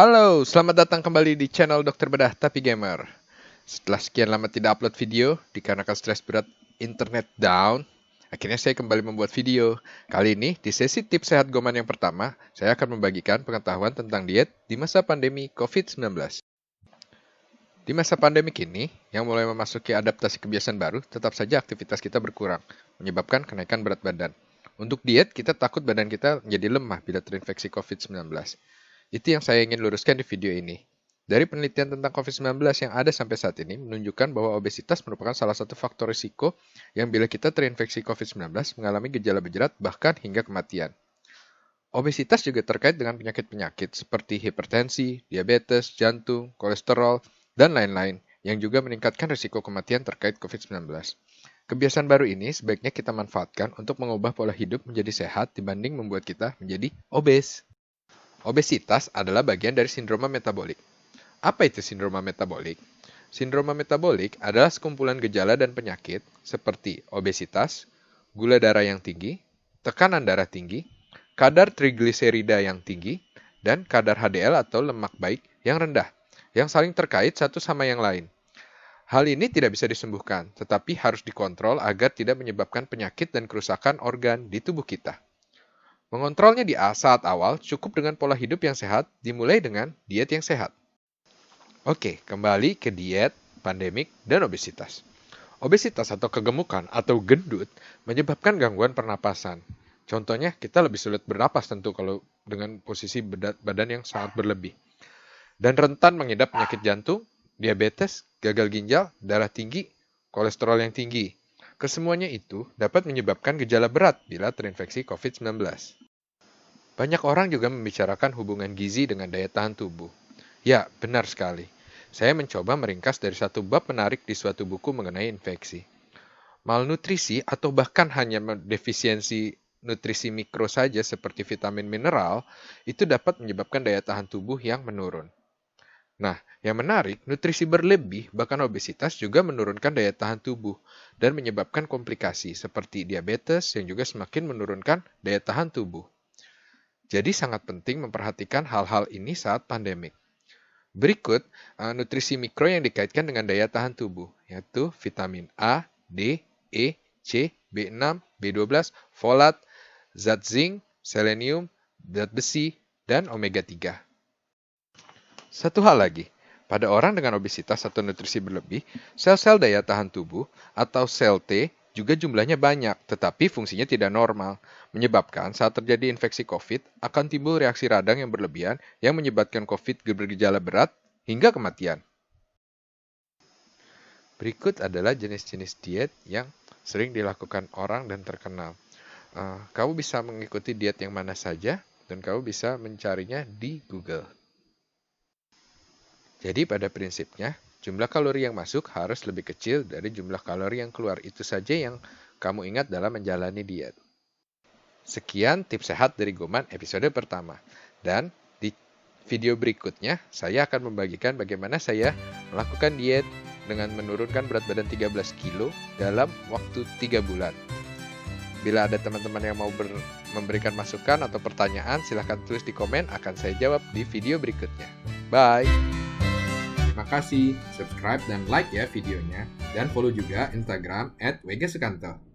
Halo, selamat datang kembali di channel Dokter Bedah Tapi Gamer. Setelah sekian lama tidak upload video, dikarenakan stres berat internet down, akhirnya saya kembali membuat video. Kali ini, di sesi tips sehat Goman yang pertama, saya akan membagikan pengetahuan tentang diet di masa pandemi COVID-19. Di masa pandemi ini, yang mulai memasuki adaptasi kebiasaan baru, tetap saja aktivitas kita berkurang, menyebabkan kenaikan berat badan. Untuk diet, kita takut badan kita menjadi lemah bila terinfeksi COVID-19. Itu yang saya ingin luruskan di video ini. Dari penelitian tentang COVID-19 yang ada sampai saat ini menunjukkan bahwa obesitas merupakan salah satu faktor risiko yang bila kita terinfeksi COVID-19 mengalami gejala berat bahkan hingga kematian. Obesitas juga terkait dengan penyakit-penyakit seperti hipertensi, diabetes, jantung, kolesterol, dan lain-lain yang juga meningkatkan risiko kematian terkait COVID-19. Kebiasaan baru ini sebaiknya kita manfaatkan untuk mengubah pola hidup menjadi sehat dibanding membuat kita menjadi obes. Obesitas adalah bagian dari sindroma metabolik. Apa itu sindroma metabolik? Sindroma metabolik adalah sekumpulan gejala dan penyakit seperti obesitas, gula darah yang tinggi, tekanan darah tinggi, kadar trigliserida yang tinggi, dan kadar HDL atau lemak baik yang rendah, yang saling terkait satu sama yang lain. Hal ini tidak bisa disembuhkan, tetapi harus dikontrol agar tidak menyebabkan penyakit dan kerusakan organ di tubuh kita. Mengontrolnya di saat awal cukup dengan pola hidup yang sehat, dimulai dengan diet yang sehat. Oke, kembali ke diet, pandemik, dan obesitas. Obesitas atau kegemukan atau gendut menyebabkan gangguan pernapasan. Contohnya, kita lebih sulit bernapas tentu kalau dengan posisi badan yang sangat berlebih. Dan rentan mengidap penyakit jantung, diabetes, gagal ginjal, darah tinggi, kolesterol yang tinggi. Kesemuanya itu dapat menyebabkan gejala berat bila terinfeksi COVID-19. Banyak orang juga membicarakan hubungan gizi dengan daya tahan tubuh. Ya, benar sekali. Saya mencoba meringkas dari satu bab menarik di suatu buku mengenai infeksi. Malnutrisi atau bahkan hanya defisiensi nutrisi mikro saja seperti vitamin mineral, itu dapat menyebabkan daya tahan tubuh yang menurun. Nah, yang menarik, nutrisi berlebih, bahkan obesitas juga menurunkan daya tahan tubuh dan menyebabkan komplikasi seperti diabetes yang juga semakin menurunkan daya tahan tubuh. Jadi sangat penting memperhatikan hal-hal ini saat pandemik. Berikut nutrisi mikro yang dikaitkan dengan daya tahan tubuh, yaitu vitamin A, D, E, C, B6, B12, folat, zat zinc, selenium, zat besi, dan omega 3. Satu hal lagi, pada orang dengan obesitas atau nutrisi berlebih, sel-sel daya tahan tubuh atau sel T juga jumlahnya banyak, tetapi fungsinya tidak normal, menyebabkan saat terjadi infeksi COVID akan timbul reaksi radang yang berlebihan yang menyebabkan COVID bergejala berat hingga kematian. Berikut adalah jenis-jenis diet yang sering dilakukan orang dan terkenal. Kamu bisa mengikuti diet yang mana saja, dan kamu bisa mencarinya di Google. Jadi pada prinsipnya, jumlah kalori yang masuk harus lebih kecil dari jumlah kalori yang keluar. Itu saja yang kamu ingat dalam menjalani diet. Sekian tips sehat dari Goman episode pertama. Dan di video berikutnya, saya akan membagikan bagaimana saya melakukan diet dengan menurunkan berat badan 13 kilo dalam waktu 3 bulan. Bila ada teman-teman yang mau memberikan masukan atau pertanyaan, silahkan tulis di komen, akan saya jawab di video berikutnya. Bye! Terima kasih, subscribe dan like ya videonya, dan follow juga Instagram @wegesukanto.